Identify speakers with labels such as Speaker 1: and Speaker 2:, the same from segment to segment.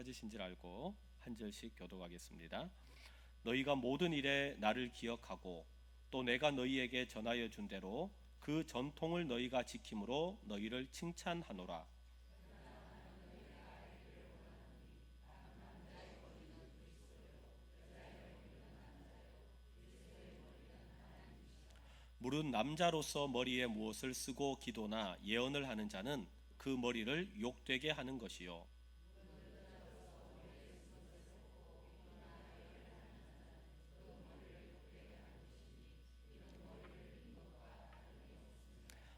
Speaker 1: 찾으신 줄 알고 한 절씩 교독하겠습니다. 너희가 모든 일에 나를 기억하고 또 내가 너희에게 전하여 준 대로 그 전통을 너희가 지킴으로 너희를 칭찬하노라. 무릇 남자로서 머리에 무엇을 쓰고 기도나 예언을 하는 자는 그 머리를 욕되게 하는 것이요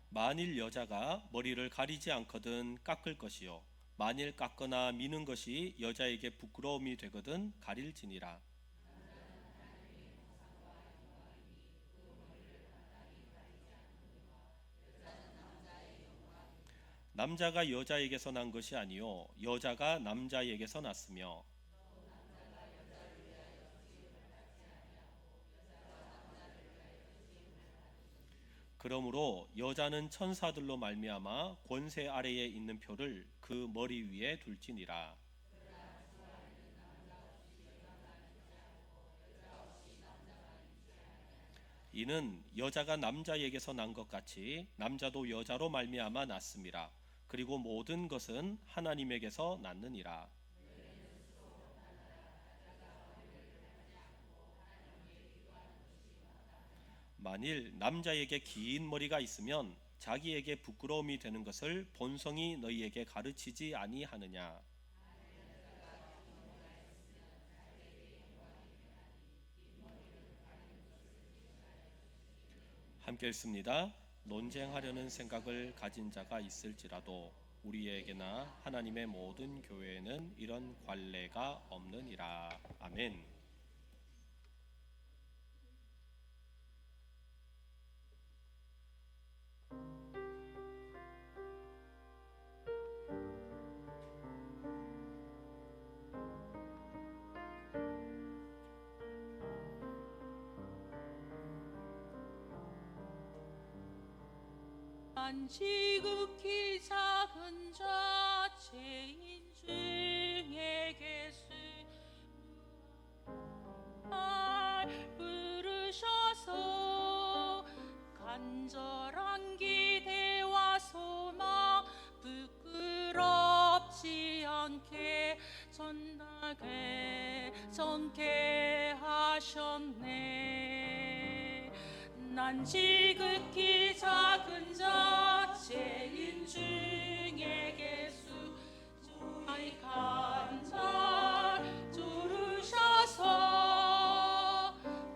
Speaker 1: 만일 여자가 머리를 가리지 않거든 깎을 것이요 만일 깎거나 미는 것이 여자에게 부끄러움이 되거든 가릴지니라. 남자가 여자에게서 난 것이 아니요 여자가 남자에게서 났으며 그러므로 여자는 천사들로 말미암아 권세 아래에 있는 표를 그 머리 위에 둘지니라. 이는 여자가 남자에게서 난 것 같이 남자도 여자로 말미암아 났음이라. 그리고 모든 것은 하나님에게서 났느니라. 만일 남자에게 긴 머리가 있으면 자기에게 부끄러움이 되는 것을 본성이 너희에게 가르치지 아니하느냐. 함께 읽습니다. 논쟁하려는 생각을 가진 자가 있을지라도 우리에게나 하나님의 모든 교회에는 이런 관례가 없느니라. 아멘.
Speaker 2: 난 지극히 작은 자체인 중에 날 부르셔서 간절한 기대와 소망 부끄럽지 않게 전케 하셨네. 난 지극히 작은 자체인 중에 개수 주의 간절 두르셔서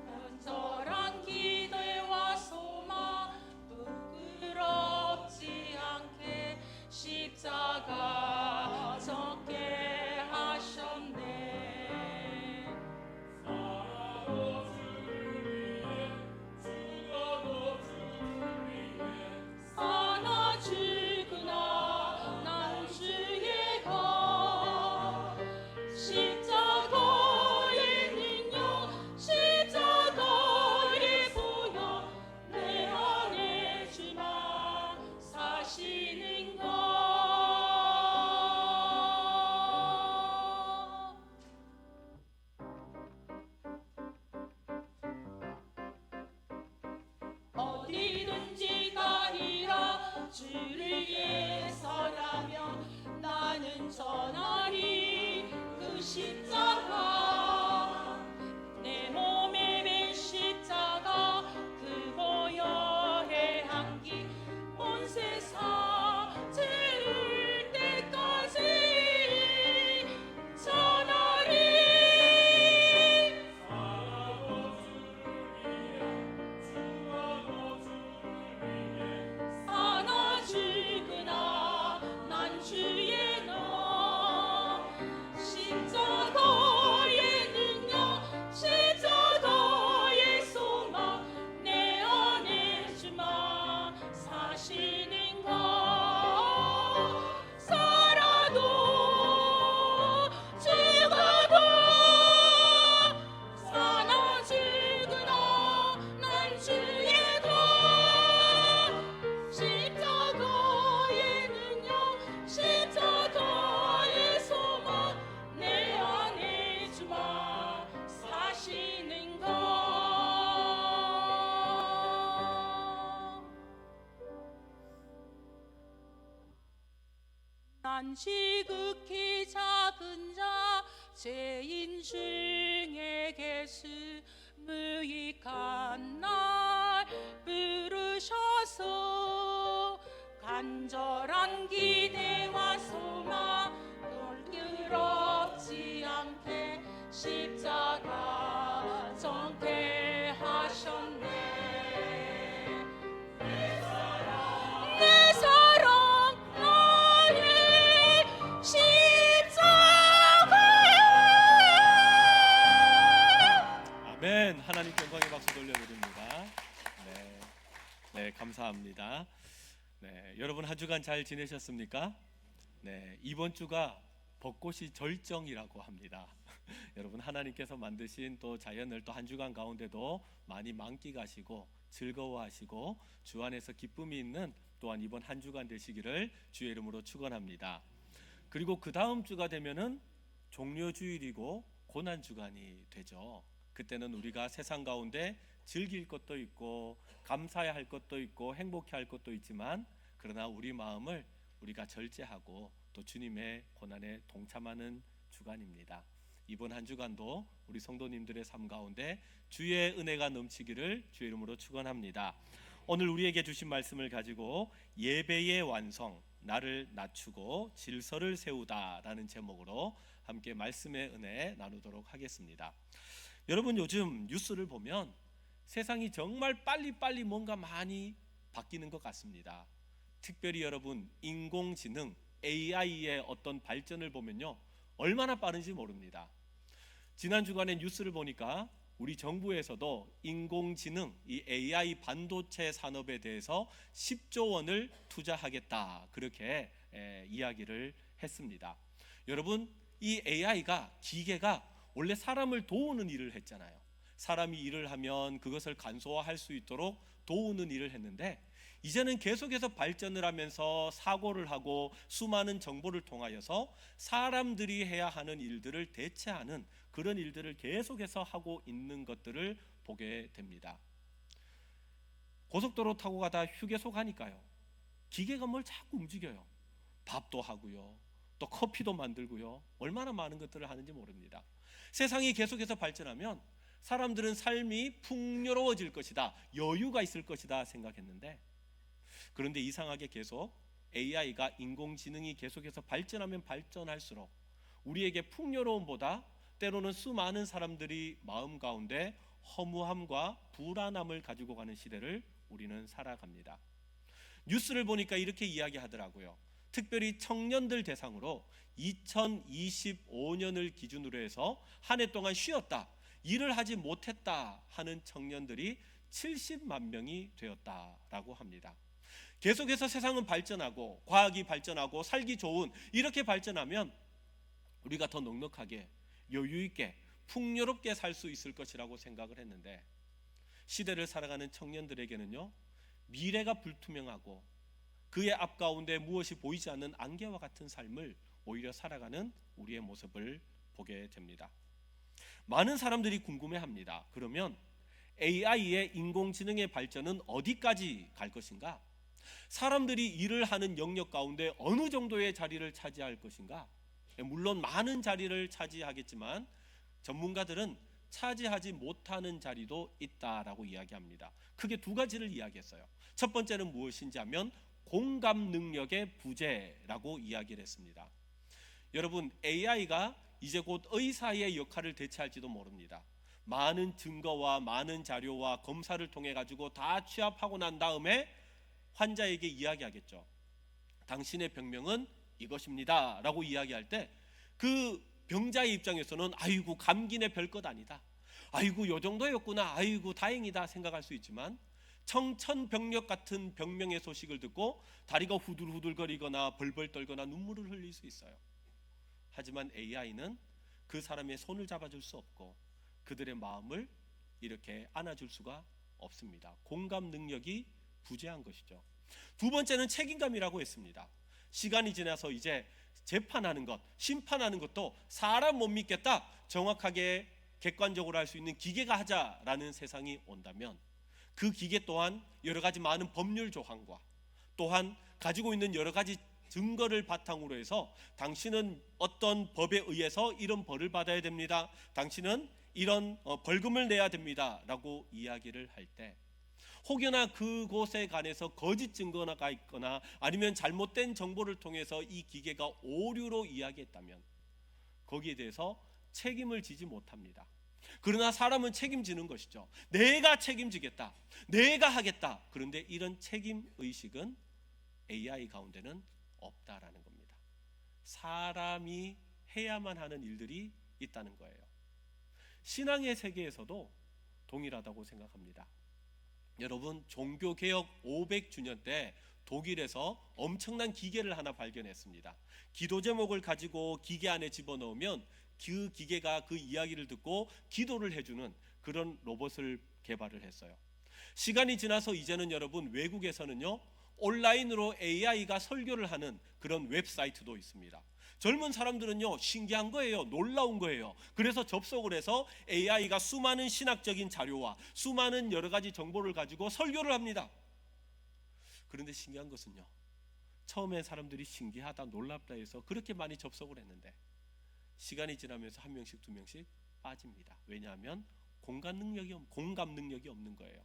Speaker 2: 간절한 기대와 소망 부끄럽지 않게 십자가 졌게 하셨네. 사나 죽으나 난 주의 것 난 지극히 작은 자 죄인 중에 계시무 유익한 날 부르셔서 간절한 기대와 소망 끌럽지 않게 십자가 정케 하셨네. 내 사랑 나의 십자가에.
Speaker 1: 아멘. 하나님 영광의 박수 돌려드립니다. 네, 감사합니다. 네, 여러분 한 주간 잘 지내셨습니까? 네, 이번 주가 벚꽃이 절정이라고 합니다. 여러분 하나님께서 만드신 또 자연을 또 한 주간 가운데도 많이 만끽하시고 즐거워하시고 주 안에서 기쁨이 있는 또한 이번 한 주간 되시기를 주의 이름으로 축원합니다. 그리고 그 다음 주가 되면은 종려주일이고 고난 주간이 되죠. 그때는 우리가 세상 가운데 즐길 것도 있고 감사해야 할 것도 있고 행복해 할 것도 있지만 그러나 우리 마음을 우리가 절제하고 또 주님의 고난에 동참하는 주간입니다. 이번 한 주간도 우리 성도님들의 삶 가운데 주의 은혜가 넘치기를 주의 이름으로 축원합니다. 오늘 우리에게 주신 말씀을 가지고 예배의 완성, 나를 낮추고 질서를 세우다라는 제목으로 함께 말씀의 은혜 나누도록 하겠습니다. 여러분 요즘 뉴스를 보면 세상이 정말 빨리빨리 뭔가 많이 바뀌는 것 같습니다. 특별히 여러분 인공지능 AI의 어떤 발전을 보면요 얼마나 빠른지 모릅니다. 지난 주간에 뉴스를 보니까 우리 정부에서도 인공지능 이 AI 반도체 산업에 대해서 10조 원을 투자하겠다 그렇게 이야기를 했습니다. 여러분 이 AI가 기계가 원래 사람을 도우는 일을 했잖아요. 사람이 일을 하면 그것을 간소화할 수 있도록 도우는 일을 했는데 이제는 계속해서 발전을 하면서 사고를 하고 수많은 정보를 통하여서 사람들이 해야 하는 일들을 대체하는 그런 일들을 계속해서 하고 있는 것들을 보게 됩니다. 고속도로 타고 가다 휴게소 가니까요 기계가 뭘 자꾸 움직여요. 밥도 하고요 또 커피도 만들고요 얼마나 많은 것들을 하는지 모릅니다. 세상이 계속해서 발전하면 사람들은 삶이 풍요로워질 것이다 여유가 있을 것이다 생각했는데 그런데 이상하게 계속 AI가 인공지능이 계속해서 발전하면 발전할수록 우리에게 풍요로움보다 때로는 수많은 사람들이 마음 가운데 허무함과 불안함을 가지고 가는 시대를 우리는 살아갑니다. 뉴스를 보니까 이렇게 이야기하더라고요. 특별히 청년들 대상으로 2025년을 기준으로 해서 한 해 동안 쉬었다 일을 하지 못했다 하는 청년들이 70만 명이 되었다라고 합니다. 계속해서 세상은 발전하고 과학이 발전하고 살기 좋은 이렇게 발전하면 우리가 더 넉넉하게 여유 있게 풍요롭게 살 수 있을 것이라고 생각을 했는데 시대를 살아가는 청년들에게는요 미래가 불투명하고 그의 앞 가운데 무엇이 보이지 않는 안개와 같은 삶을 오히려 살아가는 우리의 모습을 보게 됩니다. 많은 사람들이 궁금해합니다. 그러면 AI의 인공지능의 발전은 어디까지 갈 것인가? 사람들이 일을 하는 영역 가운데 어느 정도의 자리를 차지할 것인가? 물론 많은 자리를 차지하겠지만 전문가들은 차지하지 못하는 자리도 있다라고 이야기합니다. 크게 두 가지를 이야기했어요. 첫 번째는 무엇인지 하면 공감 능력의 부재라고 이야기를 했습니다. 여러분 AI가 이제 곧 의사의 역할을 대체할지도 모릅니다. 많은 증거와 많은 자료와 검사를 통해 가지고 다 취합하고 난 다음에 환자에게 이야기하겠죠. 당신의 병명은 이것입니다 라고 이야기할 때 그 병자의 입장에서는 아이고 감기네 별것 아니다 아이고 요 정도였구나 아이고 다행이다 생각할 수 있지만 청천벽력 같은 병명의 소식을 듣고 다리가 후들후들거리거나 벌벌 떨거나 눈물을 흘릴 수 있어요. 하지만 AI는 그 사람의 손을 잡아줄 수 없고 그들의 마음을 이렇게 안아줄 수가 없습니다. 공감 능력이 부재한 것이죠. 두 번째는 책임감이라고 했습니다. 시간이 지나서 이제 재판하는 것, 심판하는 것도 사람 못 믿겠다 정확하게 객관적으로 할 수 있는 기계가 하자라는 세상이 온다면 그 기계 또한 여러 가지 많은 법률 조항과 또한 가지고 있는 여러 가지 증거를 바탕으로 해서 당신은 어떤 법에 의해서 이런 벌을 받아야 됩니다. 당신은 이런 벌금을 내야 됩니다. 라고 이야기를 할 때 혹여나 그곳에 관해서 거짓 증거가 있거나 아니면 잘못된 정보를 통해서 이 기계가 오류로 이야기했다면 거기에 대해서 책임을 지지 못합니다. 그러나 사람은 책임지는 것이죠. 내가 책임지겠다, 내가 하겠다. 그런데 이런 책임 의식은 AI 가운데는 없다라는 겁니다. 사람이 해야만 하는 일들이 있다는 거예요. 신앙의 세계에서도 동일하다고 생각합니다. 여러분, 종교개혁 500주년 때 독일에서 엄청난 기계를 하나 발견했습니다. 기도 제목을 가지고 기계 안에 집어넣으면 그 기계가 그 이야기를 듣고 기도를 해주는 그런 로봇을 개발을 했어요. 시간이 지나서 이제는 여러분, 외국에서는요 온라인으로 AI가 설교를 하는 그런 웹사이트도 있습니다. 젊은 사람들은요 신기한 거예요. 놀라운 거예요. 그래서 접속을 해서 AI가 수많은 신학적인 자료와 수많은 여러 가지 정보를 가지고 설교를 합니다. 그런데 신기한 것은요, 처음엔 사람들이 신기하다 놀랍다 해서 그렇게 많이 접속을 했는데 시간이 지나면서 한 명씩 두 명씩 빠집니다. 왜냐하면 공감 능력이 없는 거예요.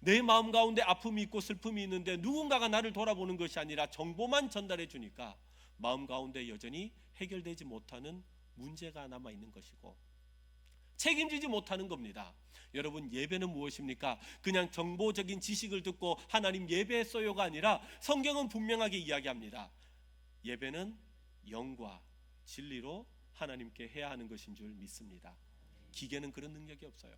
Speaker 1: 내 마음 가운데 아픔이 있고 슬픔이 있는데 누군가가 나를 돌아보는 것이 아니라 정보만 전달해 주니까 마음 가운데 여전히 해결되지 못하는 문제가 남아 있는 것이고 책임지지 못하는 겁니다. 여러분, 예배는 무엇입니까? 그냥 정보적인 지식을 듣고 하나님 예배했어요가 아니라 성경은 분명하게 이야기합니다. 예배는 영과 진리로 하나님께 해야 하는 것인 줄 믿습니다. 기계는 그런 능력이 없어요.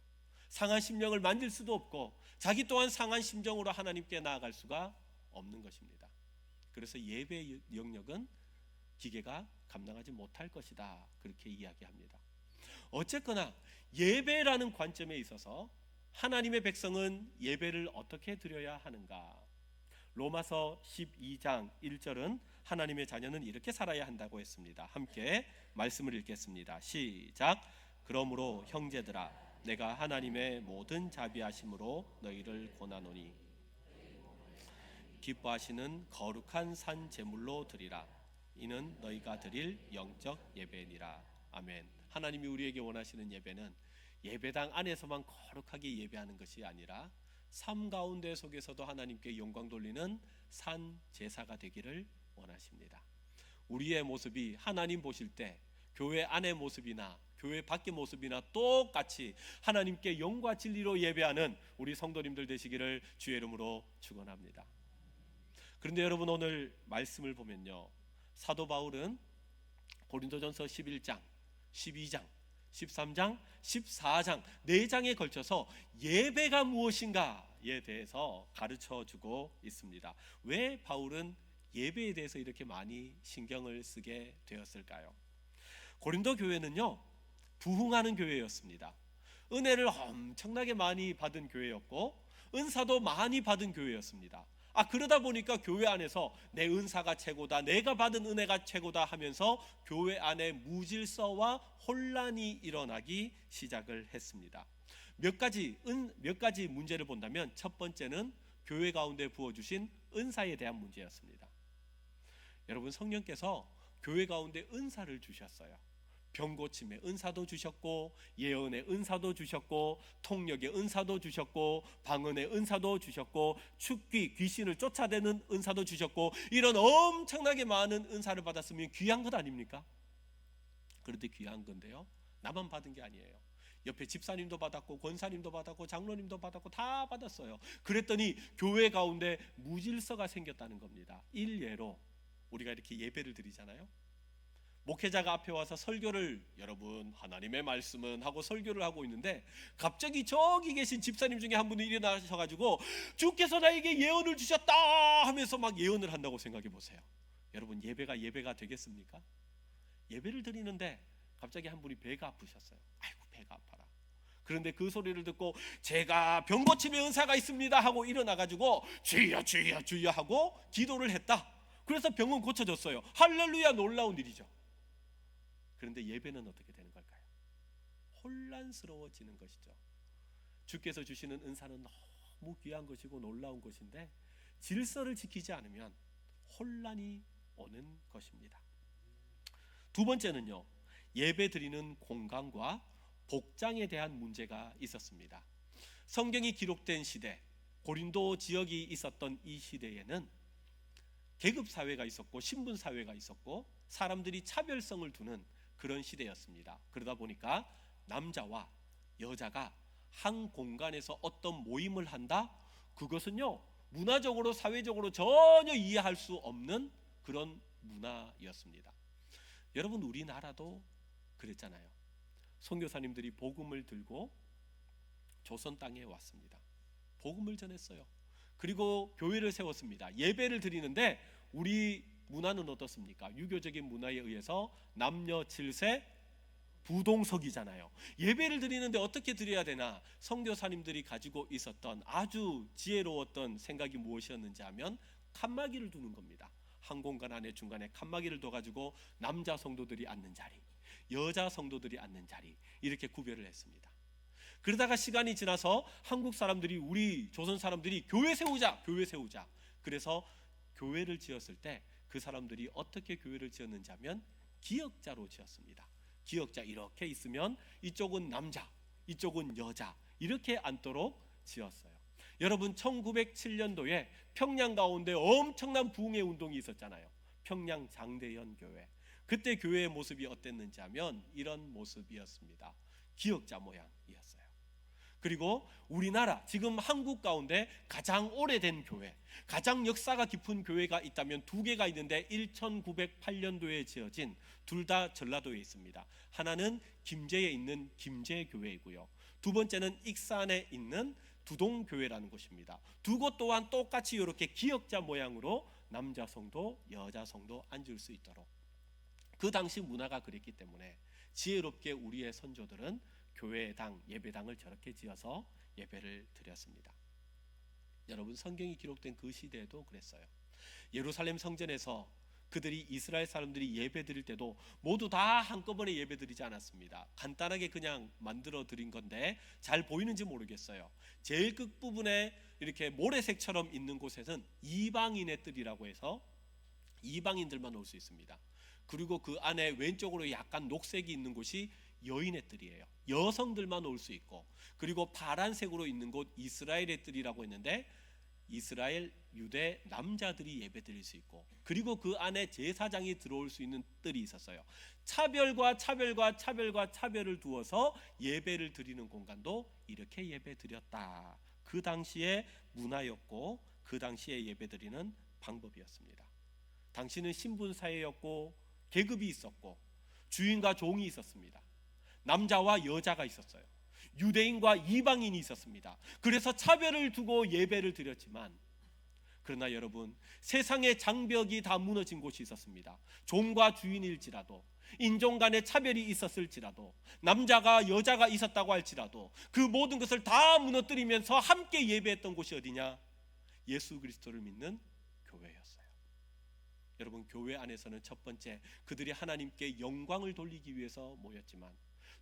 Speaker 1: 상한 심령을 만질 수도 없고 자기 또한 상한 심정으로 하나님께 나아갈 수가 없는 것입니다. 그래서 예배의 영역은 기계가 감당하지 못할 것이다, 그렇게 이야기합니다. 어쨌거나 예배라는 관점에 있어서 하나님의 백성은 예배를 어떻게 드려야 하는가? 로마서 12장 1절은 하나님의 자녀는 이렇게 살아야 한다고 했습니다. 함께 말씀을 읽겠습니다. 시작. 그러므로 형제들아, 내가 하나님의 모든 자비하심으로 너희를 권하노니 기뻐하시는 거룩한 산 제물로 드리라. 이는 너희가 드릴 영적 예배니라. 아멘. 하나님이 우리에게 원하시는 예배는 예배당 안에서만 거룩하게 예배하는 것이 아니라 삶 가운데 속에서도 하나님께 영광 돌리는 산 제사가 되기를 원하십니다. 우리의 모습이 하나님 보실 때 교회 안의 모습이나 교회 밖의 모습이나 똑같이 하나님께 영과 진리로 예배하는 우리 성도님들 되시기를 주의 이름으로 축원합니다. 그런데 여러분, 오늘 말씀을 보면요, 사도 바울은 고린도전서 11장, 12장, 13장, 14장 4장에 걸쳐서 예배가 무엇인가에 대해서 가르쳐주고 있습니다. 왜 바울은 예배에 대해서 이렇게 많이 신경을 쓰게 되었을까요? 고린도 교회는요 부흥하는 교회였습니다. 은혜를 엄청나게 많이 받은 교회였고 은사도 많이 받은 교회였습니다. 그러다 보니까 교회 안에서 내 은사가 최고다, 내가 받은 은혜가 최고다 하면서 교회 안에 무질서와 혼란이 일어나기 시작을 했습니다. 몇 가지 문제를 본다면 첫 번째는 교회 가운데 부어주신 은사에 대한 문제였습니다. 여러분, 성령께서 교회 가운데 은사를 주셨어요. 병고침의 은사도 주셨고 예언의 은사도 주셨고 통역의 은사도 주셨고 방언의 은사도 주셨고 축귀 귀신을 쫓아내는 은사도 주셨고 이런 엄청나게 많은 은사를 받았으면 귀한 것 아닙니까? 그런데 귀한 건데요, 나만 받은 게 아니에요. 옆에 집사님도 받았고 권사님도 받았고 장로님도 받았고 다 받았어요. 그랬더니 교회 가운데 무질서가 생겼다는 겁니다. 일례로 우리가 이렇게 예배를 드리잖아요. 목회자가 앞에 와서 설교를, 여러분 하나님의 말씀은 하고 설교를 하고 있는데 갑자기 저기 계신 집사님 중에 한 분이 일어나셔가지고 주께서 나에게 예언을 주셨다 하면서 막 예언을 한다고 생각해 보세요. 여러분, 예배가 되겠습니까? 예배를 드리는데 갑자기 한 분이 배가 아프셨어요. 아이고 배가 아파라. 그런데 그 소리를 듣고 제가 병고침의 은사가 있습니다 하고 일어나가지고 주여 주여 주여 하고 기도를 했다. 그래서 병은 고쳐졌어요. 할렐루야, 놀라운 일이죠. 그런데 예배는 어떻게 되는 걸까요? 혼란스러워지는 것이죠. 주께서 주시는 은사는 너무 귀한 것이고 놀라운 것인데 질서를 지키지 않으면 혼란이 오는 것입니다. 두 번째는요, 예배 드리는 공간과 복장에 대한 문제가 있었습니다. 성경이 기록된 시대, 고린도 지역이 있었던 이 시대에는 계급 사회가 있었고 신분 사회가 있었고 사람들이 차별성을 두는 그런 시대였습니다. 그러다 보니까 남자와 여자가 한 공간에서 어떤 모임을 한다? 그것은요, 문화적으로 사회적으로 전혀 이해할 수 없는 그런 문화였습니다. 여러분, 우리나라도 그랬잖아요. 선교사님들이 복음을 들고 조선 땅에 왔습니다. 복음을 전했어요. 그리고 교회를 세웠습니다. 예배를 드리는데 우리 문화는 어떻습니까? 유교적인 문화에 의해서 남녀 7세 부동석이잖아요. 예배를 드리는데 어떻게 드려야 되나? 선교사님들이 가지고 있었던 아주 지혜로웠던 생각이 무엇이었는지 하면 칸막이를 두는 겁니다. 한 공간 안에 중간에 칸막이를 둬가지고 남자 성도들이 앉는 자리, 여자 성도들이 앉는 자리, 이렇게 구별을 했습니다. 그러다가 시간이 지나서 한국 사람들이, 우리 조선 사람들이 교회 세우자, 교회 세우자. 그래서 교회를 지었을 때 그 사람들이 어떻게 교회를 지었는지 하면 기역자로 지었습니다. 기역자 이렇게 있으면 이쪽은 남자, 이쪽은 여자, 이렇게 앉도록 지었어요. 여러분, 1907년도에 평양 가운데 엄청난 부흥의 운동이 있었잖아요. 평양 장대현 교회. 그때 교회의 모습이 어땠는지 하면 이런 모습이었습니다. 기역자 모양이었어요. 그리고 우리나라, 지금 한국 가운데 가장 오래된 교회, 가장 역사가 깊은 교회가 있다면 두 개가 있는데 1908년도에 지어진, 둘 다 전라도에 있습니다. 하나는 김제에 있는 김제교회이고요, 두 번째는 익산에 있는 두동교회라는 곳입니다. 두 곳 또한 똑같이 이렇게 기역자 모양으로 남자 성도, 여자 성도 앉을 수 있도록, 그 당시 문화가 그랬기 때문에 지혜롭게 우리의 선조들은 교회당, 예배당을 저렇게 지어서 예배를 드렸습니다. 여러분, 성경이 기록된 그 시대에도 그랬어요. 예루살렘 성전에서 그들이, 이스라엘 사람들이 예배 드릴 때도 모두 다 한꺼번에 예배 드리지 않았습니다. 간단하게 그냥 만들어 드린 건데 잘 보이는지 모르겠어요. 제일 끝부분에 이렇게 모래색처럼 있는 곳에는 이방인의 뜰이라고 해서 이방인들만 올 수 있습니다. 그리고 그 안에 왼쪽으로 약간 녹색이 있는 곳이 여인의 뜰이에요. 여성들만 올 수 있고, 그리고 파란색으로 있는 곳 이스라엘의 뜰이라고 했는데 이스라엘 유대 남자들이 예배 드릴 수 있고, 그리고 그 안에 제사장이 들어올 수 있는 뜰이 있었어요. 차별과 차별을 두어서 예배를 드리는 공간도 이렇게 예배 드렸다. 그 당시의 문화였고 그 당시에 예배 드리는 방법이었습니다. 당시는 신분 사회였고 계급이 있었고 주인과 종이 있었습니다. 남자와 여자가 있었어요. 유대인과 이방인이 있었습니다. 그래서 차별을 두고 예배를 드렸지만, 그러나 여러분, 세상의 장벽이 다 무너진 곳이 있었습니다. 종과 주인일지라도, 인종 간의 차별이 있었을지라도, 남자가 여자가 있었다고 할지라도 그 모든 것을 다 무너뜨리면서 함께 예배했던 곳이 어디냐? 예수 그리스도를 믿는 교회였어요. 여러분, 교회 안에서는 첫 번째, 그들이 하나님께 영광을 돌리기 위해서 모였지만,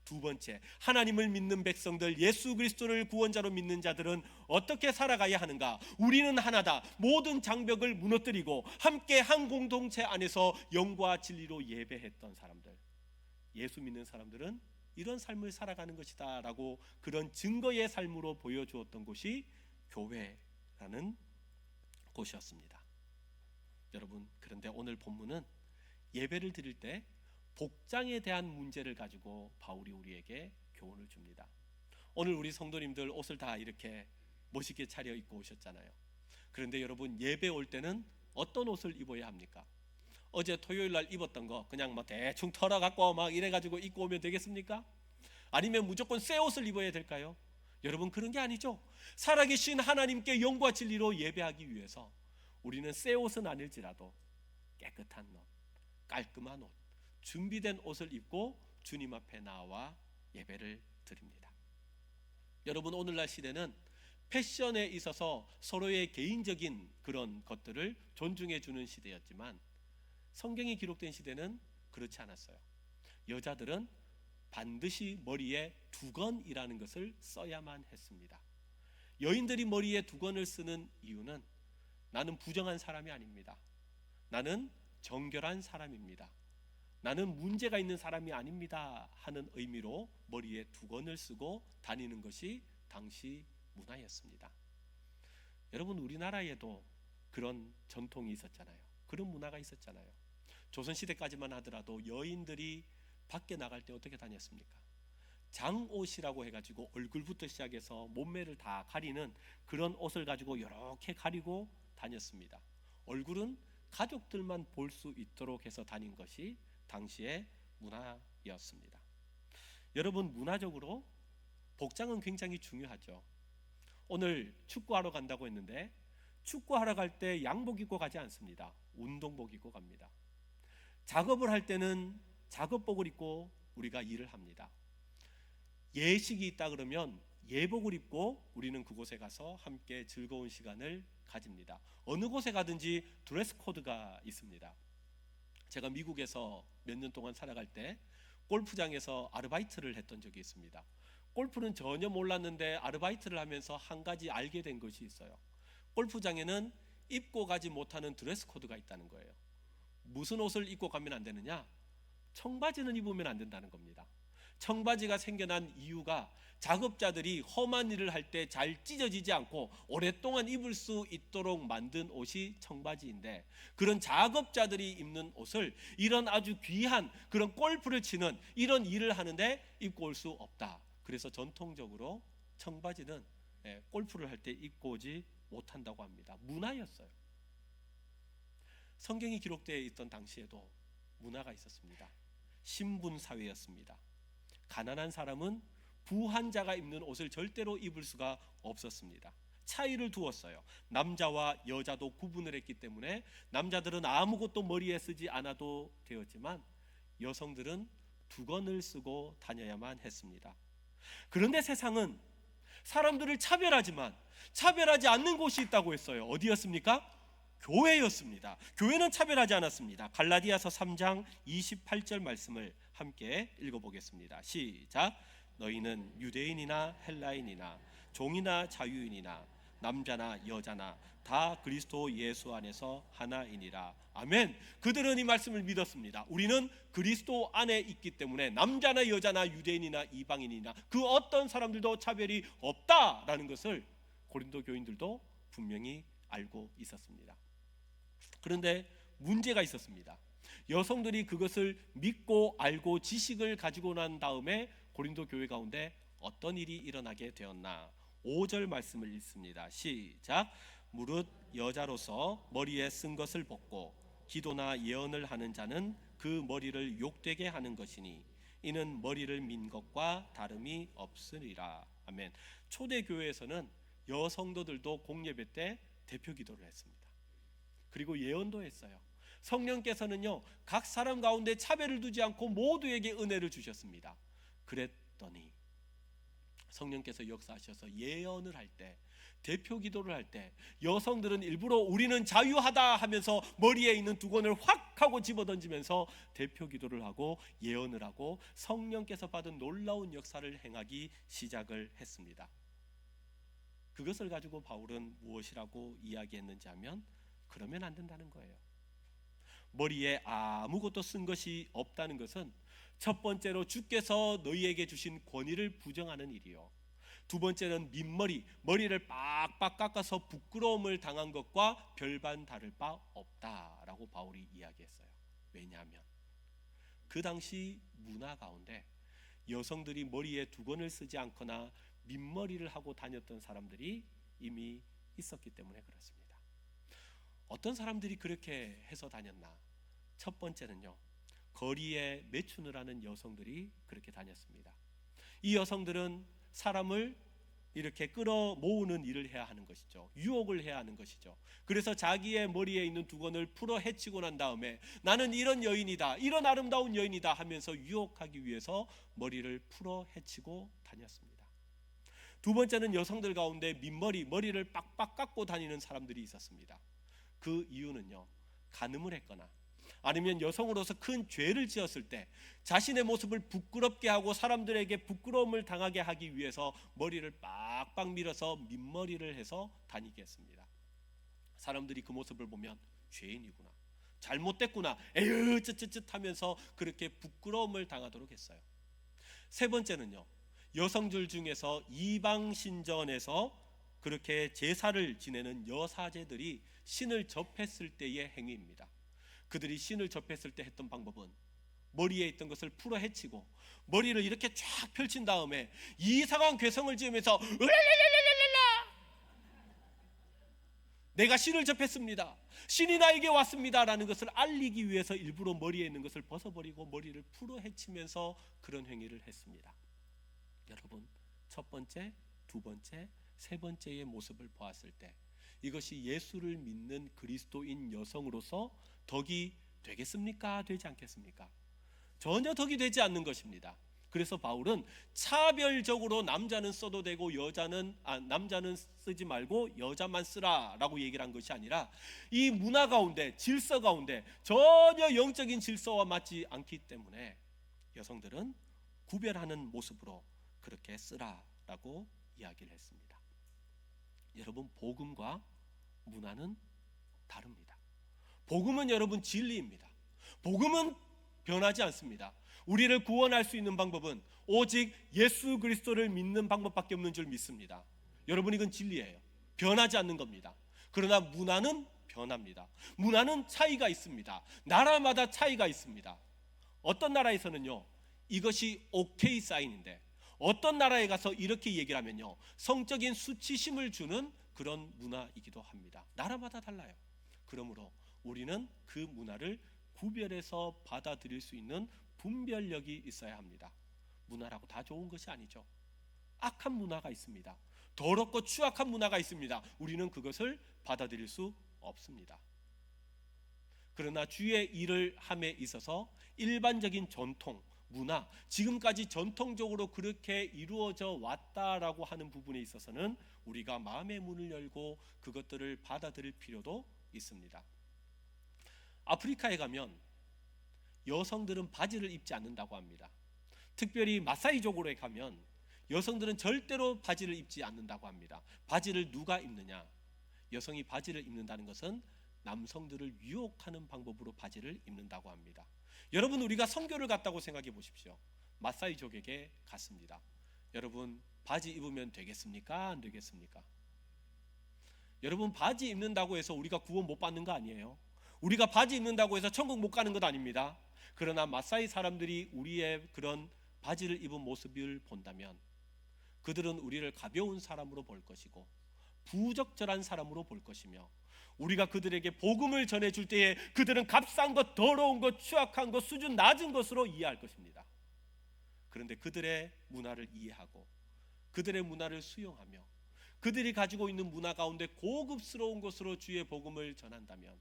Speaker 1: 두 번째, 하나님을 믿는 백성들, 예수 그리스도를 구원자로 믿는 자들은 어떻게 살아가야 하는가? 우리는 하나다. 모든 장벽을 무너뜨리고 함께 한 공동체 안에서 영과 진리로 예배했던 사람들, 예수 믿는 사람들은 이런 삶을 살아가는 것이다 라고, 그런 증거의 삶으로 보여주었던 곳이 교회라는 곳이었습니다. 여러분, 그런데 오늘 본문은 예배를 드릴 때 복장에 대한 문제를 가지고 바울이 우리에게 교훈을 줍니다. 오늘 우리 성도님들 옷을 다 이렇게 멋있게 차려입고 오셨잖아요. 그런데 여러분, 예배 올 때는 어떤 옷을 입어야 합니까? 어제 토요일 날 입었던 거 그냥 막 대충 털어갖고 막 이래가지고 입고 오면 되겠습니까? 아니면 무조건 새 옷을 입어야 될까요? 여러분, 그런 게 아니죠. 살아계신 하나님께 영과 진리로 예배하기 위해서 우리는 새 옷은 아닐지라도 깨끗한 옷, 깔끔한 옷, 준비된 옷을 입고 주님 앞에 나와 예배를 드립니다. 여러분, 오늘날 시대는 패션에 있어서 서로의 개인적인 그런 것들을 존중해 주는 시대였지만, 성경이 기록된 시대는 그렇지 않았어요. 여자들은 반드시 머리에 두건이라는 것을 써야만 했습니다. 여인들이 머리에 두건을 쓰는 이유는, 나는 부정한 사람이 아닙니다. 나는 정결한 사람입니다. 나는 문제가 있는 사람이 아닙니다 하는 의미로 머리에 두건을 쓰고 다니는 것이 당시 문화였습니다. 여러분, 우리나라에도 그런 전통이 있었잖아요. 그런 문화가 있었잖아요. 조선시대까지만 하더라도 여인들이 밖에 나갈 때 어떻게 다녔습니까? 장옷이라고 해가지고 얼굴부터 시작해서 몸매를 다 가리는 그런 옷을 가지고 이렇게 가리고 다녔습니다. 얼굴은 가족들만 볼 수 있도록 해서 다닌 것이 당시의 문화였습니다. 여러분, 문화적으로 복장은 굉장히 중요하죠. 오늘 축구하러 간다고 했는데 축구하러 갈 때 양복 입고 가지 않습니다. 운동복 입고 갑니다. 작업을 할 때는 작업복을 입고 우리가 일을 합니다. 예식이 있다 그러면 예복을 입고 우리는 그곳에 가서 함께 즐거운 시간을 가집니다. 어느 곳에 가든지 드레스 코드가 있습니다. 제가 미국에서 몇 년 동안 살아갈 때 골프장에서 아르바이트를 했던 적이 있습니다. 골프는 전혀 몰랐는데 아르바이트를 하면서 한 가지 알게 된 것이 있어요. 골프장에는 입고 가지 못하는 드레스 코드가 있다는 거예요. 무슨 옷을 입고 가면 안 되느냐? 청바지는 입으면 안 된다는 겁니다. 청바지가 생겨난 이유가 작업자들이 험한 일을 할 때 잘 찢어지지 않고 오랫동안 입을 수 있도록 만든 옷이 청바지인데, 그런 작업자들이 입는 옷을 이런 아주 귀한 그런 골프를 치는 이런 일을 하는데 입고 올 수 없다. 그래서 전통적으로 청바지는 골프를 할 때 입고 오지 못한다고 합니다. 문화였어요. 성경이 기록되어 있던 당시에도 문화가 있었습니다. 신분 사회였습니다. 가난한 사람은 부한 자가 입는 옷을 절대로 입을 수가 없었습니다. 차이를 두었어요. 남자와 여자도 구분을 했기 때문에 남자들은 아무것도 머리에 쓰지 않아도 되었지만 여성들은 두건을 쓰고 다녀야만 했습니다. 그런데 세상은 사람들을 차별하지만 차별하지 않는 곳이 있다고 했어요. 어디였습니까? 교회였습니다. 교회는 차별하지 않았습니다. 갈라디아서 3장 28절 말씀을 함께 읽어보겠습니다. 시작. 너희는 유대인이나 헬라인이나 종이나 자유인이나 남자나 여자나 다 그리스도 예수 안에서 하나이니라. 아멘. 그들은 이 말씀을 믿었습니다. 우리는 그리스도 안에 있기 때문에 남자나 여자나 유대인이나 이방인이나 그 어떤 사람들도 차별이 없다라는 것을 고린도 교인들도 분명히 알고 있었습니다. 그런데 문제가 있었습니다. 여성들이 그것을 믿고 알고 지식을 가지고 난 다음에 고린도 교회 가운데 어떤 일이 일어나게 되었나? 5절 말씀을 읽습니다. 시작. 무릇 여자로서 머리에 쓴 것을 벗고 기도나 예언을 하는 자는 그 머리를 욕되게 하는 것이니 이는 머리를 민 것과 다름이 없으리라. 아멘. 초대 교회에서는 여성도들도 공예배 때 대표 기도를 했습니다. 그리고 예언도 했어요. 성령께서는요, 각 사람 가운데 차별을 두지 않고 모두에게 은혜를 주셨습니다. 그랬더니 성령께서 역사하셔서 예언을 할 때, 대표 기도를 할 때 여성들은 일부러 우리는 자유하다 하면서 머리에 있는 두건을 확 하고 집어던지면서 대표 기도를 하고 예언을 하고 성령께서 받은 놀라운 역사를 행하기 시작을 했습니다. 그것을 가지고 바울은 무엇이라고 이야기했는지 하면 그러면 안 된다는 거예요. 머리에 아무것도 쓴 것이 없다는 것은 첫 번째로 주께서 너희에게 주신 권위를 부정하는 일이요, 두 번째는 민머리, 머리를 빡빡 깎아서 부끄러움을 당한 것과 별반 다를 바 없다라고 바울이 이야기했어요. 왜냐하면 그 당시 문화 가운데 여성들이 머리에 두건을 쓰지 않거나 민머리를 하고 다녔던 사람들이 이미 있었기 때문에 그렇습니다. 어떤 사람들이 그렇게 해서 다녔나? 첫 번째는요, 거리에 매춘을 하는 여성들이 그렇게 다녔습니다. 이 여성들은 사람을 이렇게 끌어 모으는 일을 해야 하는 것이죠. 유혹을 해야 하는 것이죠. 그래서 자기의 머리에 있는 두건을 풀어 헤치고 난 다음에 나는 이런 여인이다, 이런 아름다운 여인이다 하면서 유혹하기 위해서 머리를 풀어 헤치고 다녔습니다. 두 번째는 여성들 가운데 민머리, 머리를 빡빡 깎고 다니는 사람들이 있었습니다. 그 이유는요, 간음을 했거나 아니면 여성으로서 큰 죄를 지었을 때 자신의 모습을 부끄럽게 하고 사람들에게 부끄러움을 당하게 하기 위해서 머리를 빡빡 밀어서 민머리를 해서 다니게 했습니다. 사람들이 그 모습을 보면 죄인이구나, 잘못됐구나, 에휴 쯧쯧쯧 하면서 그렇게 부끄러움을 당하도록 했어요. 세 번째는요, 여성들 중에서 이방 신전에서 그렇게 제사를 지내는 여사제들이 신을 접했을 때의 행위입니다. 그들이 신을 접했을 때 했던 방법은 머리에 있던 것을 풀어 헤치고 머리를 이렇게 쫙 펼친 다음에 이상한 괴성을 지으면서 으랄랄랄랄랄라, 내가 신을 접했습니다, 신이 나에게 왔습니다 라는 것을 알리기 위해서 일부러 머리에 있는 것을 벗어버리고 머리를 풀어 헤치면서 그런 행위를 했습니다. 여러분, 첫 번째, 두 번째, 세 번째의 모습을 보았을 때 이것이 예수를 믿는 그리스도인 여성으로서 덕이 되겠습니까? 되지 않겠습니까? 전혀 덕이 되지 않는 것입니다. 그래서 바울은 차별적으로 남자는 써도 되고 남자는 쓰지 말고 여자만 쓰라라고 얘기를 한 것이 아니라 이 문화 가운데, 질서 가운데 전혀 영적인 질서와 맞지 않기 때문에 여성들은 구별하는 모습으로 그렇게 쓰라라고 이야기를 했습니다. 여러분, 복음과 문화는 다릅니다. 복음은 여러분 진리입니다. 복음은 변하지 않습니다. 우리를 구원할 수 있는 방법은 오직 예수 그리스도를 믿는 방법밖에 없는 줄 믿습니다. 여러분, 이건 진리예요. 변하지 않는 겁니다. 그러나 문화는 변합니다. 문화는 차이가 있습니다. 나라마다 차이가 있습니다. 어떤 나라에서는요, 이것이 오케이 사인인데 어떤 나라에 가서 이렇게 얘기를 하면요, 성적인 수치심을 주는 그런 문화이기도 합니다. 나라마다 달라요. 그러므로 우리는 그 문화를 구별해서 받아들일 수 있는 분별력이 있어야 합니다. 문화라고 다 좋은 것이 아니죠. 악한 문화가 있습니다. 더럽고 추악한 문화가 있습니다. 우리는 그것을 받아들일 수 없습니다. 그러나 주의 일을 함에 있어서 일반적인 전통, 문화, 지금까지 전통적으로 그렇게 이루어져 왔다라고 하는 부분에 있어서는 우리가 마음의 문을 열고 그것들을 받아들일 필요도 있습니다. 아프리카에 가면 여성들은 바지를 입지 않는다고 합니다. 특별히 마사이족으로 가면 여성들은 절대로 바지를 입지 않는다고 합니다. 바지를 누가 입느냐? 여성이 바지를 입는다는 것은 남성들을 유혹하는 방법으로 바지를 입는다고 합니다. 여러분, 우리가 선교를 갔다고 생각해 보십시오. 마사이족에게 갔습니다. 여러분, 바지 입으면 되겠습니까? 안 되겠습니까? 여러분, 바지 입는다고 해서 우리가 구원 못 받는 거 아니에요. 우리가 바지 입는다고 해서 천국 못 가는 것 아닙니다. 그러나 마사이 사람들이 우리의 그런 바지를 입은 모습을 본다면 그들은 우리를 가벼운 사람으로 볼 것이고 부적절한 사람으로 볼 것이며, 우리가 그들에게 복음을 전해줄 때에 그들은 값싼 것, 더러운 것, 추악한 것, 수준 낮은 것으로 이해할 것입니다. 그런데 그들의 문화를 이해하고 그들의 문화를 수용하며 그들이 가지고 있는 문화 가운데 고급스러운 것으로 주의 복음을 전한다면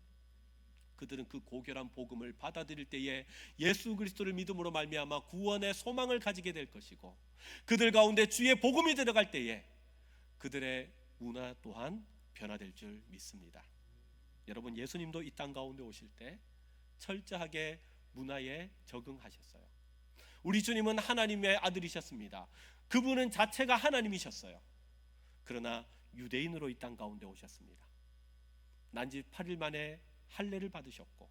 Speaker 1: 그들은 그 고결한 복음을 받아들일 때에 예수 그리스도를 믿음으로 말미암아 구원의 소망을 가지게 될 것이고, 그들 가운데 주의 복음이 들어갈 때에 그들의 문화 또한 변화될 줄 믿습니다. 여러분, 예수님도 이 땅 가운데 오실 때 철저하게 문화에 적응하셨어요. 우리 주님은 하나님의 아들이셨습니다. 그분은 자체가 하나님이셨어요. 그러나 유대인으로 이 땅 가운데 오셨습니다. 난지 8일 만에 할례를 받으셨고,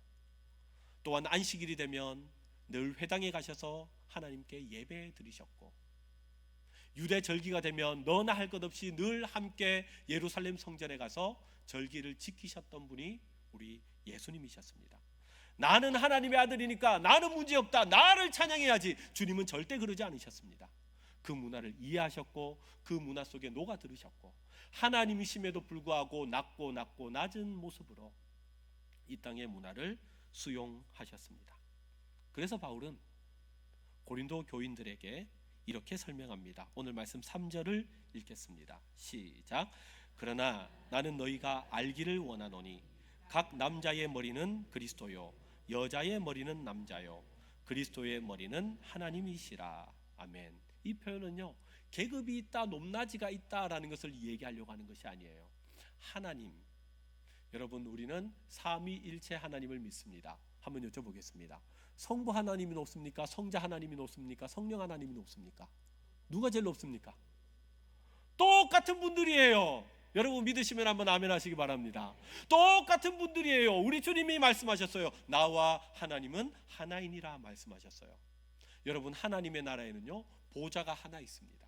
Speaker 1: 또한 안식일이 되면 늘 회당에 가셔서 하나님께 예배 드리셨고, 유대 절기가 되면 너나 할 것 없이 늘 함께 예루살렘 성전에 가서 절기를 지키셨던 분이 우리 예수님이셨습니다. 나는 하나님의 아들이니까 나는 문제없다, 나를 찬양해야지. 주님은 절대 그러지 않으셨습니다. 그 문화를 이해하셨고 그 문화 속에 녹아들으셨고, 하나님이심에도 불구하고 낮고 낮은 모습으로 이 땅의 문화를 수용하셨습니다. 그래서 바울은 고린도 교인들에게 이렇게 설명합니다. 오늘 말씀 3절을 읽겠습니다. 시작. 그러나 나는 너희가 알기를 원하노니 각 남자의 머리는 그리스도요 여자의 머리는 남자요 그리스도의 머리는 하나님이시라. 아멘. 이 표현은요, 계급이 있다, 높낮이가 있다라는 것을 얘기하려고 하는 것이 아니에요. 하나님, 여러분, 우리는 삼위일체 하나님을 믿습니다. 한번 여쭤보겠습니다. 성부 하나님이 높습니까? 성자 하나님이 높습니까? 성령 하나님이 높습니까? 누가 제일 높습니까? 똑같은 분들이에요. 여러분 믿으시면 한번 아멘 하시기 바랍니다. 똑같은 분들이에요. 우리 주님이 말씀하셨어요. 나와 하나님은 하나이니라 말씀하셨어요. 여러분 하나님의 나라에는요 보좌가 하나 있습니다.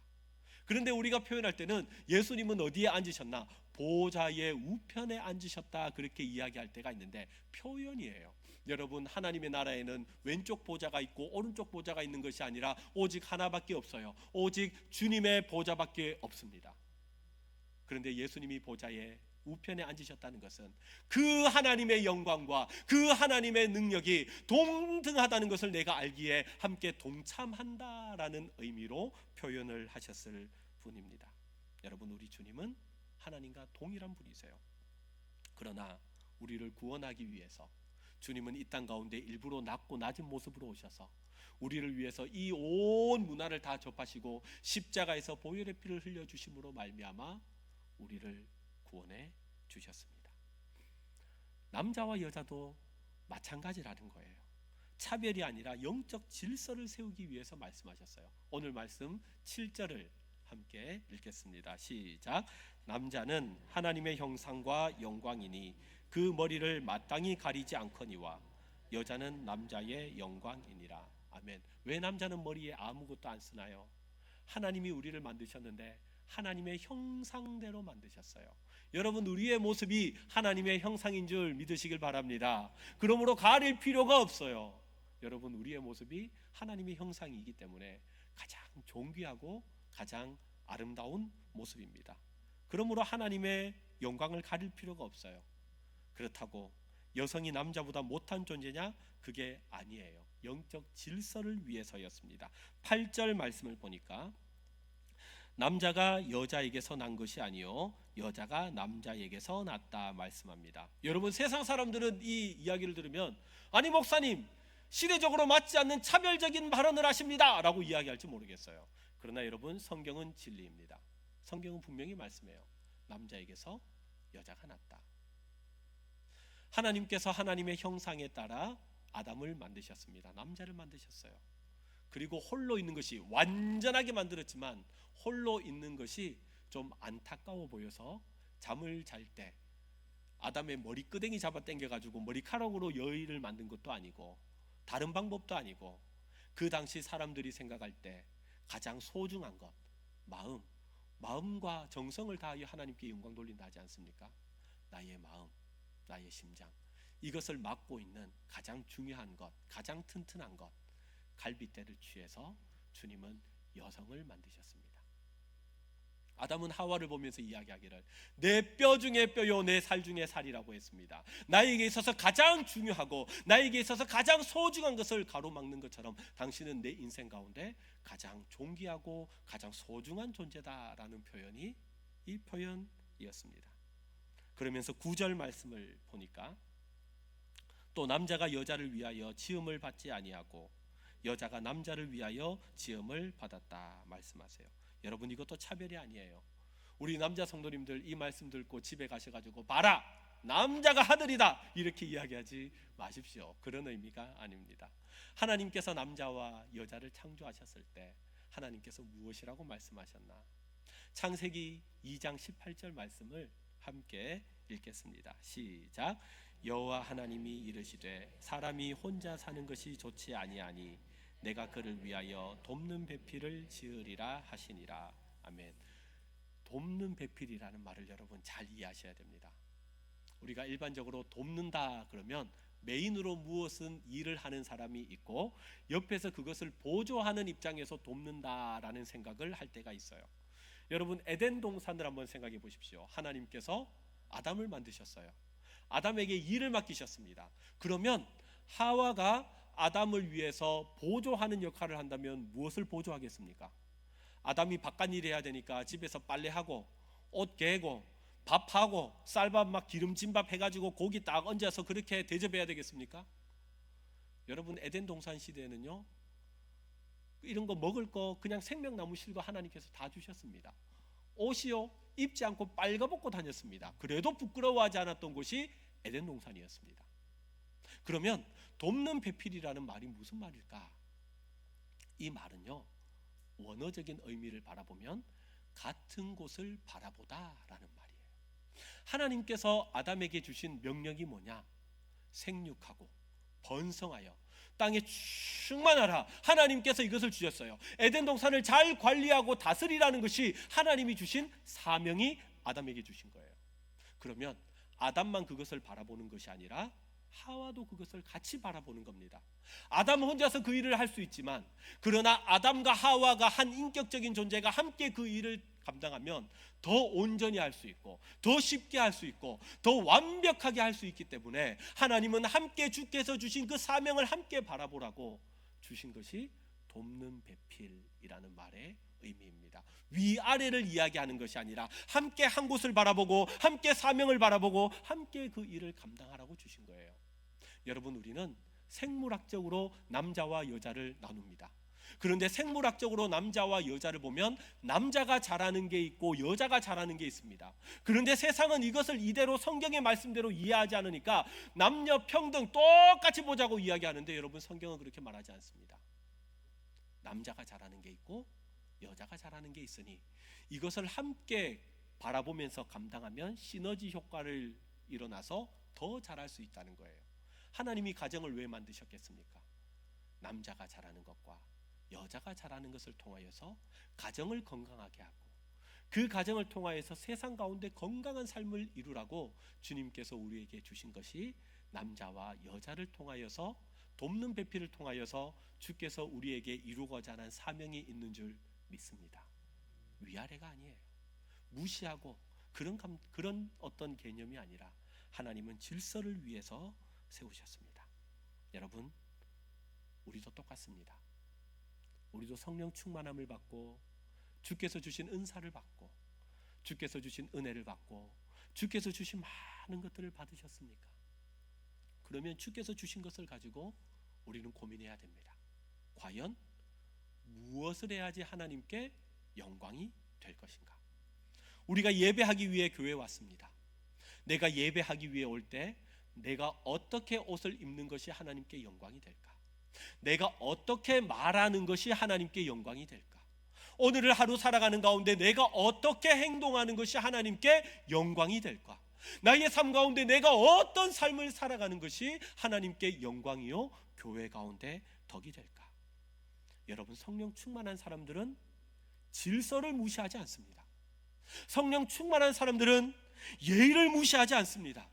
Speaker 1: 그런데 우리가 표현할 때는 예수님은 어디에 앉으셨나? 보좌의 우편에 앉으셨다 그렇게 이야기할 때가 있는데 표현이에요. 여러분 하나님의 나라에는 왼쪽 보좌가 있고 오른쪽 보좌가 있는 것이 아니라 오직 하나밖에 없어요. 오직 주님의 보좌밖에 없습니다. 그런데 예수님이 보좌의 우편에 앉으셨다는 것은 그 하나님의 영광과 그 하나님의 능력이 동등하다는 것을 내가 알기에 함께 동참한다라는 의미로 표현을 하셨을 뿐입니다. 여러분 우리 주님은 하나님과 동일한 분이세요. 그러나 우리를 구원하기 위해서 주님은 이 땅 가운데 일부러 낮고 낮은 모습으로 오셔서 우리를 위해서 이 온 문화를 다 접하시고 십자가에서 보혈의 피를 흘려주심으로 말미암아 우리를 구원해 주셨습니다. 남자와 여자도 마찬가지라는 거예요. 차별이 아니라 영적 질서를 세우기 위해서 말씀하셨어요. 오늘 말씀 7절을 함께 읽겠습니다. 시작. 남자는 하나님의 형상과 영광이니 그 머리를 마땅히 가리지 않거니와 여자는 남자의 영광이니라. 아멘. 왜 남자는 머리에 아무것도 안 쓰나요? 하나님이 우리를 만드셨는데 하나님의 형상대로 만드셨어요. 여러분 우리의 모습이 하나님의 형상인 줄 믿으시길 바랍니다. 그러므로 가릴 필요가 없어요. 여러분 우리의 모습이 하나님의 형상이기 때문에 가장 존귀하고 가장 아름다운 모습입니다. 그러므로 하나님의 영광을 가릴 필요가 없어요. 그렇다고 여성이 남자보다 못한 존재냐? 그게 아니에요. 영적 질서를 위해서였습니다. 8절 말씀을 보니까 남자가 여자에게서 난 것이 아니요 여자가 남자에게서 났다 말씀합니다. 여러분 세상 사람들은 이 이야기를 들으면 아니 목사님 시대적으로 맞지 않는 차별적인 발언을 하십니다 라고 이야기할지 모르겠어요. 그러나 여러분 성경은 진리입니다. 성경은 분명히 말씀해요. 남자에게서 여자가 났다. 하나님께서 하나님의 형상에 따라 아담을 만드셨습니다. 남자를 만드셨어요. 그리고 홀로 있는 것이 완전하게 만들었지만 홀로 있는 것이 좀 안타까워 보여서 잠을 잘 때 아담의 머리끄댕이 잡아 당겨가지고 머리카락으로 여의를 만든 것도 아니고 다른 방법도 아니고 그 당시 사람들이 생각할 때 가장 소중한 것 마음과 정성을 다하여 하나님께 영광 돌린다 하지 않습니까? 나의 마음, 나의 심장 이것을 맡고 있는 가장 중요한 것, 가장 튼튼한 것 갈빗대를 취해서 주님은 여성을 만드셨습니다. 아담은 하와를 보면서 이야기하기를 내 뼈 중에 뼈요 내 살 중에 살이라고 했습니다. 나에게 있어서 가장 중요하고 나에게 있어서 가장 소중한 것을 가로막는 것처럼 당신은 내 인생 가운데 가장 존귀하고 가장 소중한 존재다라는 표현이 이 표현이었습니다. 그러면서 9절 말씀을 보니까 또 남자가 여자를 위하여 지음을 받지 아니하고 여자가 남자를 위하여 지음을 받았다 말씀하세요. 여러분 이것도 차별이 아니에요. 우리 남자 성도님들 이 말씀 듣고 집에 가셔가지고 봐라 남자가 하늘이다 이렇게 이야기하지 마십시오. 그런 의미가 아닙니다. 하나님께서 남자와 여자를 창조하셨을 때 하나님께서 무엇이라고 말씀하셨나? 창세기 2장 18절 말씀을 함께 읽겠습니다. 시작. 여호와 하나님이 이르시되 사람이 혼자 사는 것이 좋지 아니하니 내가 그를 위하여 돕는 배필을 지으리라 하시니라. 아멘. 돕는 배필이라는 말을 여러분 잘 이해하셔야 됩니다. 우리가 일반적으로 돕는다 그러면 메인으로 무엇은 일을 하는 사람이 있고 옆에서 그것을 보조하는 입장에서 돕는다라는 생각을 할 때가 있어요. 여러분 에덴 동산을 한번 생각해 보십시오. 하나님께서 아담을 만드셨어요. 아담에게 일을 맡기셨습니다. 그러면 하와가 아담을 위해서 보조하는 역할을 한다면 무엇을 보조하겠습니까? 아담이 바깥일 해야 되니까 집에서 빨래하고 옷 개고 밥하고 쌀밥 막 기름진밥 해가지고 고기 딱 얹어서 그렇게 대접해야 되겠습니까? 여러분 에덴 동산 시대에는요 이런 거 먹을 거 그냥 생명나무 실과 하나님께서 다 주셨습니다. 옷이요 입지 않고 빨가벗고 다녔습니다. 그래도 부끄러워하지 않았던 곳이 에덴 동산이었습니다. 그러면 돕는 배필이라는 말이 무슨 말일까? 이 말은요 원어적인 의미를 바라보면 같은 곳을 바라보다라는 말이에요. 하나님께서 아담에게 주신 명령이 뭐냐? 생육하고 번성하여 땅에 충만하라. 하나님께서 이것을 주셨어요. 에덴 동산을 잘 관리하고 다스리라는 것이 하나님이 주신 사명이 아담에게 주신 거예요. 그러면 아담만 그것을 바라보는 것이 아니라 하와도 그것을 같이 바라보는 겁니다. 아담은 혼자서 그 일을 할 수 있지만, 그러나 아담과 하와가 한 인격적인 존재가 함께 그 일을 감당하면 더 온전히 할 수 있고, 더 쉽게 할 수 있고, 더 완벽하게 할 수 있기 때문에 하나님은 함께 주께서 주신 그 사명을 함께 바라보라고 주신 것이 돕는 배필이라는 말의 의미입니다. 위아래를 이야기하는 것이 아니라 함께 한 곳을 바라보고, 함께 사명을 바라보고, 함께 그 일을 감당하라고 주신 거예요. 여러분, 우리는 생물학적으로 남자와 여자를 나눕니다. 그런데 생물학적으로 남자와 여자를 보면 남자가 잘하는 게 있고 여자가 잘하는 게 있습니다. 그런데 세상은 이것을 이대로 성경의 말씀대로 이해하지 않으니까 남녀 평등 똑같이 보자고 이야기하는데, 여러분, 성경은 그렇게 말하지 않습니다. 남자가 잘하는 게 있고 여자가 잘하는 게 있으니 이것을 함께 바라보면서 감당하면 시너지 효과를 일어나서 더 잘할 수 있다는 거예요. 하나님이 가정을 왜 만드셨겠습니까? 남자가 잘하는 것과 여자가 잘하는 것을 통하여서 가정을 건강하게 하고, 그 가정을 통하여서 세상 가운데 건강한 삶을 이루라고 주님께서 우리에게 주신 것이 남자와 여자를 통하여서, 돕는 배필을 통하여서 주께서 우리에게 이루고자 하는 사명이 있는 줄 믿습니다. 위아래가 아니에요. 무시하고 그런 어떤 개념이 아니라 하나님은 질서를 위해서 세우셨습니다. 여러분, 우리도 똑같습니다. 우리도 성령 충만함을 받고, 주께서 주신 은사를 받고, 주께서 주신 은혜를 받고, 주께서 주신 많은 것들을 받으셨습니까? 그러면 주께서 주신 것을 가지고 우리는 고민해야 됩니다. 과연 무엇을 해야지 하나님께 영광이 될 것인가? 우리가 예배하기 위해 교회에 왔습니다. 내가 예배하기 위해 올 때 내가 어떻게 옷을 입는 것이 하나님께 영광이 될까? 내가 어떻게 말하는 것이 하나님께 영광이 될까? 오늘을 하루 살아가는 가운데 내가 어떻게 행동하는 것이 하나님께 영광이 될까? 나의 삶 가운데 내가 어떤 삶을 살아가는 것이 하나님께 영광이요 교회 가운데 덕이 될까? 여러분, 성령 충만한 사람들은 질서를 무시하지 않습니다. 성령 충만한 사람들은 예의를 무시하지 않습니다.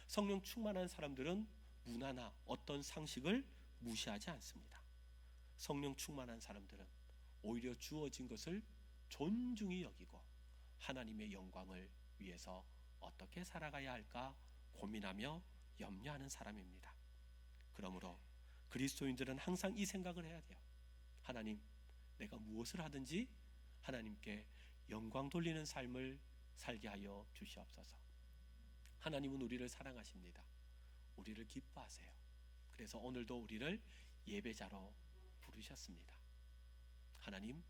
Speaker 1: 성령 충만한 사람들은 문화나 어떤 상식을 무시하지 않습니다. 성령 충만한 사람들은 오히려 주어진 것을 존중히 여기고 하나님의 영광을 위해서 어떻게 살아가야 할까 고민하며 염려하는 사람입니다. 그러므로 그리스도인들은 항상 이 생각을 해야 돼요. 하나님, 내가 무엇을 하든지 하나님께 영광 돌리는 삶을 살게 하여 주시옵소서. 하나님은 우리를 사랑하십니다. 우리를 기뻐하세요. 그래서 오늘도 우리를 예배자로 부르셨습니다. 하나님,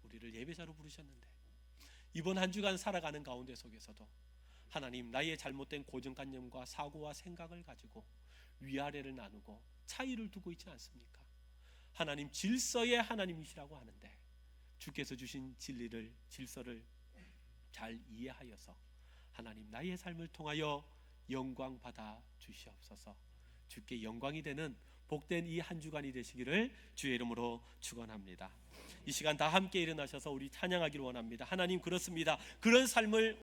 Speaker 1: 우리를 예배자로 부르셨는데 이번 한 주간 살아가는 가운데 속에서도 하나님, 나의 잘못된 고정관념과 사고와 생각을 가지고 위아래를 나누고 차이를 두고 있지 않습니까? 하나님, 질서의 하나님이시라고 하는데 주께서 주신 진리를, 질서를 잘 이해하여서 하나님, 나의 삶을 통하여 영광 받아 주시옵소서. 주께 영광이 되는 복된 이 한 주간이 되시기를 주의 이름으로 축원합니다. 이 시간 다 함께 일어나셔서 우리 찬양하기를 원합니다. 하나님, 그렇습니다. 그런 삶을